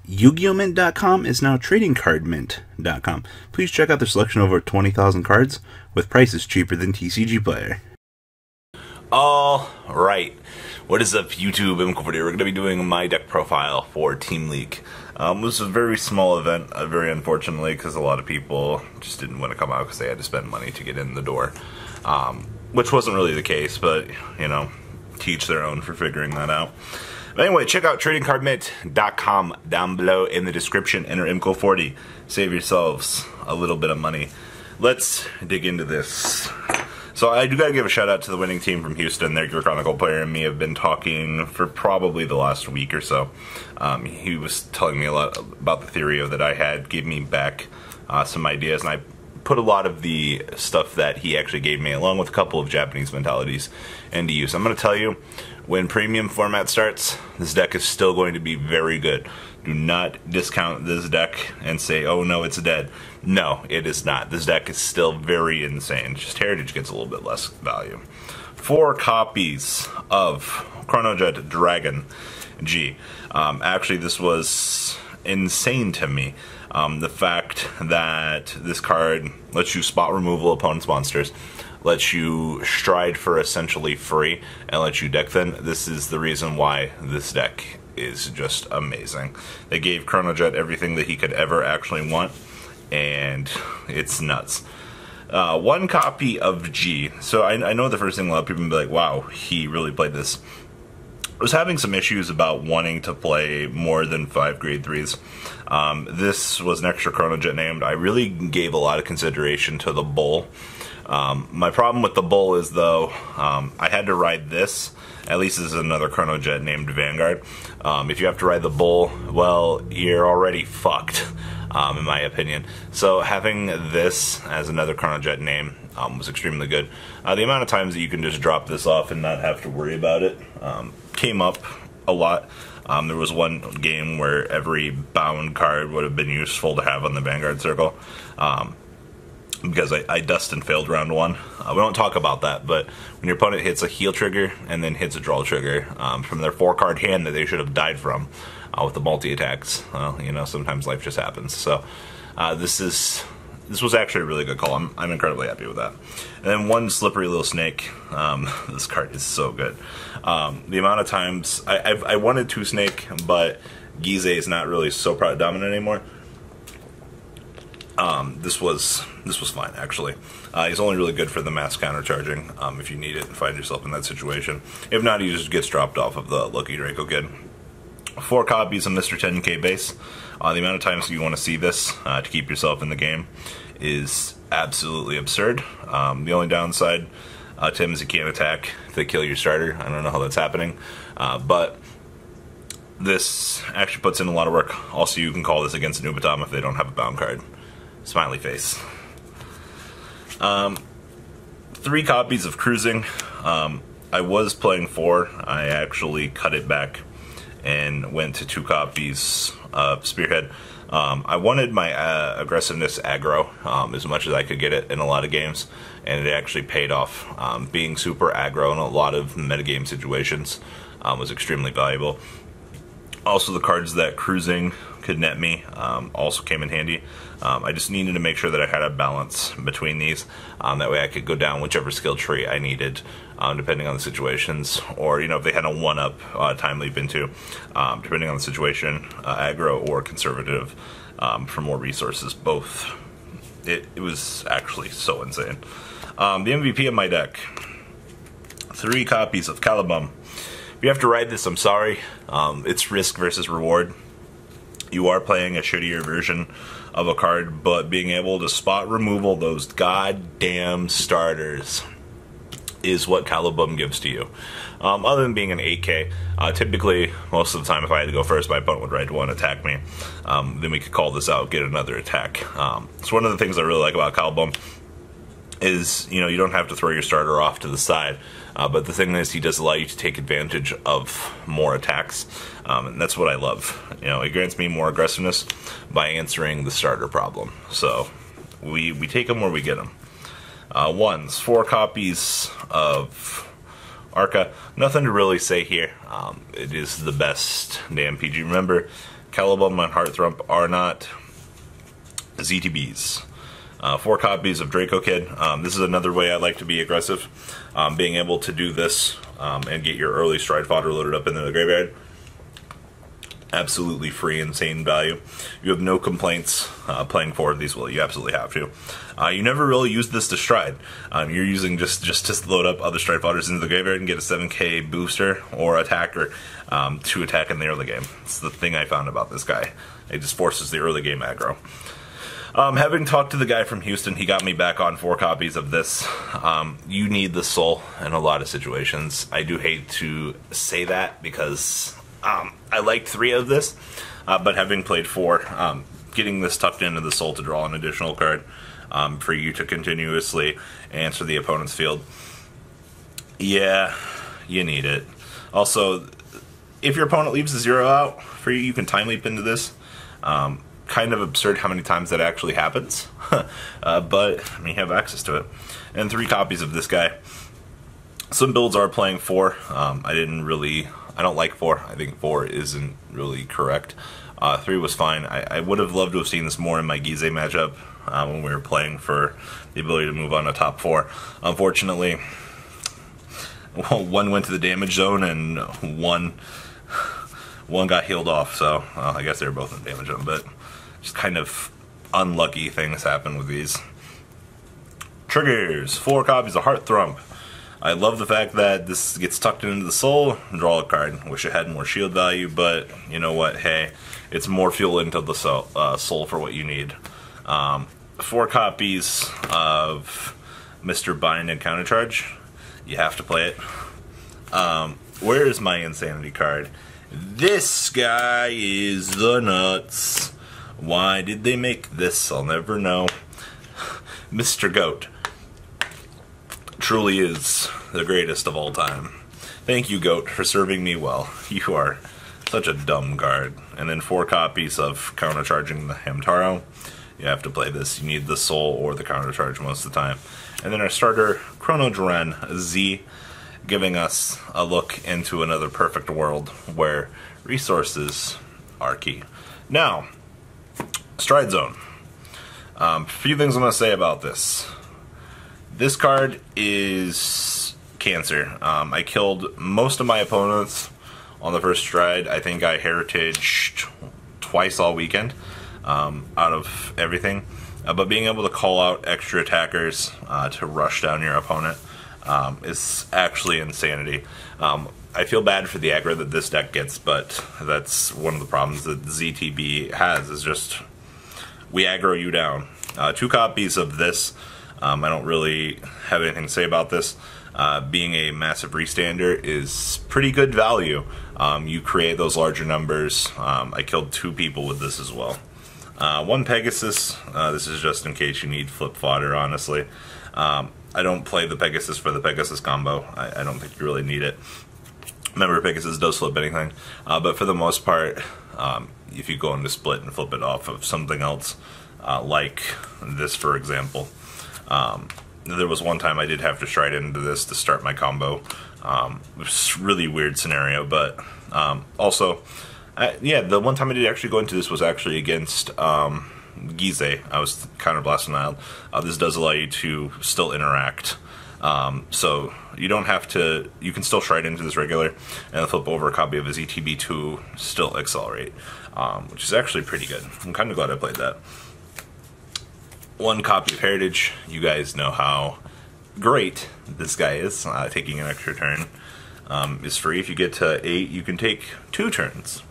YugiOhMint.com is now TradingCardMint.com. Please check out their selection of over 20,000 cards with prices cheaper than TCG Player. All right, what is up, YouTube? I'm We're going to be doing my deck profile for Team League. This is a very small event, very unfortunately, because a lot of people just didn't want to come out because they had to spend money to get in the door, which wasn't really the case, but, you know, teach their own for figuring that out. But anyway, check out TradingCardMint.com down below in the description. Enter IMCO40. Save yourselves a little bit of money. Let's dig into this. So I do gotta give a shout out to the winning team from Houston. Their Chronicle player and me have been talking for probably the last week or so. He was telling me a lot about the theory that I had, gave me back some ideas, and I put a lot of the stuff that he actually gave me, along with a couple of Japanese mentalities, into use. I'm going to tell you, when premium format starts, this deck is still going to be very good. Do not discount this deck and say, oh no, it's dead. No, it is not. This deck is still very insane. Just Heritage gets a little bit less value. 4 copies of Chronojet Dragon G. Actually, this was insane to me. The fact that this card lets you spot removal opponent's monsters, lets you stride for essentially free, and lets you deck thin. This is the reason why this deck is just amazing. They gave Chronojet everything that he could ever actually want, and it's nuts. 1 copy of G. So I know the first thing a lot of people will be like, wow, he really played this. I was having some issues about wanting to play more than 5 grade 3s. This was an extra Chronojet named. I really gave a lot of consideration to the Bull. My problem with the Bull is, though, I had to ride this. At least this is another Chronojet named Vanguard. If you have to ride the Bull, well, you're already fucked, in my opinion. So having this as another Chronojet name was extremely good. The amount of times that you can just drop this off and not have to worry about it came up a lot. There was one game where every bound card would have been useful to have on the Vanguard circle, because I dust and failed round 1. We don't talk about that, but when your opponent hits a heal trigger and then hits a draw trigger from their 4-card hand that they should have died from with the multi-attacks, well, you know, sometimes life just happens. So this was actually a really good call. I'm incredibly happy with that. And then 1 slippery little snake. This card is so good. The amount of times I wanted 2 snake, but Gize is not really so dominant anymore. This was fine, actually. He's only really good for the mass countercharging if you need it and find yourself in that situation. If not, he just gets dropped off of the lucky Draco Kid. 4 copies of Mr. 10K base. The amount of times you want to see this to keep yourself in the game is absolutely absurd. The only downside to him is he can't attack if they kill your starter. I don't know how that's happening, but this actually puts in a lot of work. Also, you can call this against an Ubatom if they don't have a bound card. Smiley face. 3 copies of Cruisin. I was playing 4. I actually cut it back and went to 2 copies of Spearhead. I wanted my aggressiveness aggro as much as I could get it in a lot of games, and it actually paid off. Being super aggro in a lot of metagame situations was extremely valuable. Also, the cards that Cruisin could net me also came in handy. I just needed to make sure that I had a balance between these. That way I could go down whichever skill tree I needed, depending on the situations. Or, you know, if they had a 1-up time leap into, depending on the situation, aggro or conservative, for more resources, both. It was actually so insane. The MVP of my deck, 3 copies of Cala Bum. If you have to ride this, I'm sorry. It's risk versus reward. You are playing a shittier version of a card, but being able to spot removal those goddamn starters is what Cala Bum gives to you. Other than being an 8K, typically, most of the time, if I had to go first, my opponent would ride 1, attack me. Then we could call this out, get another attack. So one of the things I really like about Cala Bum is, you know, you don't have to throw your starter off to the side, but the thing is, he does allow you to take advantage of more attacks, and that's what I love. You know, it grants me more aggressiveness by answering the starter problem. So we take them where we get them. 4 copies of ARCA. Nothing to really say here. It is the best damn PG. Remember, Cala Bum and Heartthump are not ZTBs. 4 copies of Draco Kid. This is another way I like to be aggressive. Being able to do this and get your early stride fodder loaded up into the graveyard. Absolutely free, insane value. You have no complaints playing 4 of these. Well, you absolutely have to. You never really use this to stride. You're using just to load up other stride fodders into the graveyard and get a 7k booster or attacker to attack in the early game. It's the thing I found about this guy. It just forces the early game aggro. Having talked to the guy from Houston, he got me back on 4 copies of this. You need the soul in a lot of situations. I do hate to say that because I liked 3 of this, but having played 4, getting this tucked into the soul to draw an additional card for you to continuously answer the opponent's field, yeah, you need it. Also, if your opponent leaves a 0 out for you, you can time leap into this. Kind of absurd how many times that actually happens, but I mean, you have access to it. And 3 copies of this guy. Some builds are playing 4. I don't like 4. I think 4 isn't really correct. 3 was fine. I would have loved to have seen this more in my Gize matchup when we were playing for the ability to move on to top 4. Unfortunately, well, 1 went to the damage zone and one got healed off, so I guess they were both in damage zone, but just kind of unlucky things happen with these. Triggers. 4 copies of Heartthump. I love the fact that this gets tucked into the soul, draw a card. Wish it had more shield value, but you know what, hey, it's more fuel into the soul for what you need. 4 copies of Mr. Bind and Countercharge. You have to play it. Where is my Insanity card? This guy is the nuts. Why did they make this? I'll never know. Mr. Goat truly is the greatest of all time. Thank you, Goat, for serving me well. You are such a dumb card. And then 4 copies of Countercharging the Hamtaro. You have to play this. You need the soul or the Countercharge most of the time. And then our starter, Chronojet Z, giving us a look into another perfect world where resources are key. Now, Stride Zone. A few things I'm going to say about this. This card is cancer. I killed most of my opponents on the first stride. I think I heritaged twice all weekend out of everything. But being able to call out extra attackers to rush down your opponent is actually insanity. I feel bad for the aggro that this deck gets, but that's one of the problems that ZTB has, is just we aggro you down. 2 copies of this. I don't really have anything to say about this. Being a massive restander is pretty good value. You create those larger numbers. I killed 2 people with this as well. 1 Pegasus. This is just in case you need flip fodder, honestly. I don't play the Pegasus for the Pegasus combo. I don't think you really need it. Remember, Pegasus does flip anything, but for the most part, if you go into split and flip it off of something else, like this, for example. There was one time I did have to stride into this to start my combo. It was a really weird scenario, but also, yeah, the one time I did actually go into this was actually against Gize. I was counterblasting out. This does allow you to still interact. So you don't have to, you can still stride into this regular and flip over a copy of his ETB to still accelerate, which is actually pretty good. I'm kind of glad I played that. 1 copy of Heritage. You guys know how great this guy is. Taking an extra turn is free. If you get to 8, you can take 2 turns.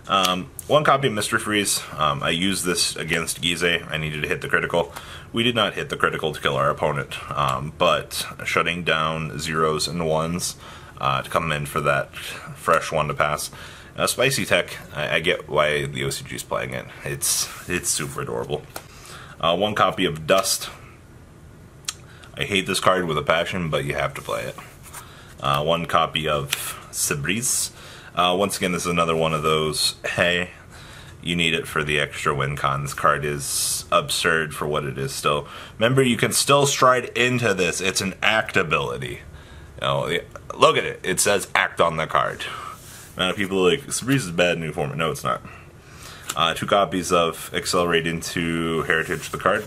1 copy of Mr. Freeze. I used this against Gize. I needed to hit the critical. We did not hit the critical to kill our opponent, but shutting down 0s and 1s to come in for that fresh 1 to pass. Spicy Tech, I get why the OCG is playing it. It's super adorable. 1 copy of Dust. I hate this card with a passion, but you have to play it. 1 copy of Sabris. Once again, this is another one of those, hey, you need it for the extra win con. This card is absurd for what it is still. Remember, you can still stride into this. It's an act ability. You know, look at it. It says act on the card. Now, people are like, Sabris is bad new format. No, it's not. 2 copies of Accelerate into Heritage the card,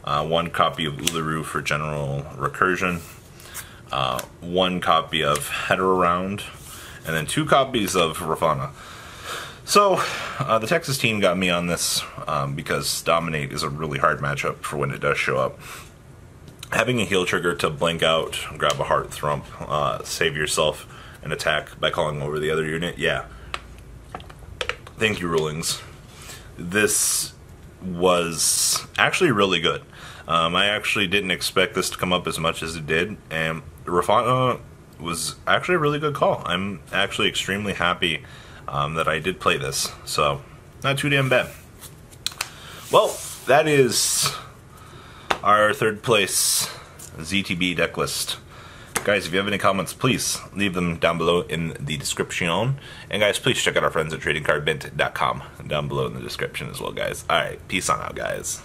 1 copy of Uluru for general recursion, 1 copy of Header Around, and then 2 copies of Rafana. So, the Texas team got me on this because Dominate is a really hard matchup for when it does show up. Having a heal trigger to blink out, grab a Heart Thrump, save yourself an attack by calling over the other unit, yeah. Thank you, Rulings. This was actually really good. I actually didn't expect this to come up as much as it did, and Rafana was actually a really good call. I'm actually extremely happy that I did play this, so not too damn bad. Well, that is our 3rd place ZTB deck list. Guys, if you have any comments, please leave them down below in the description. And guys, please check out our friends at tradingcardbint.com down below in the description as well, guys. Alright, peace on out, guys.